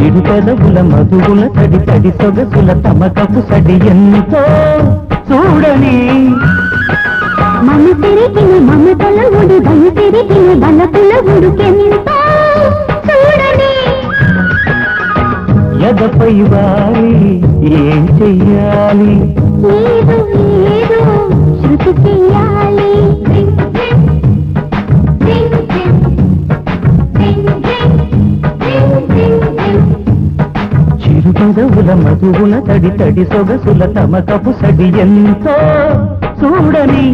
చిరు పెదవుల మధువుల తడి తడి సొగసుల తమకపు సడి ఎంతో చూడని మను తిరిగిన మమతల ఉడి బను తిరిగిన బలపుల ఉడుకెంతో చూడని ఎదపై వాలి ఏం చెయ్యాలి ఏదో ఏదో శృతి చెయ్యాలి చిరు పెదవుల మధువుల తడి తడి సొగసుల తమకపు సడి ఎంతో చూడని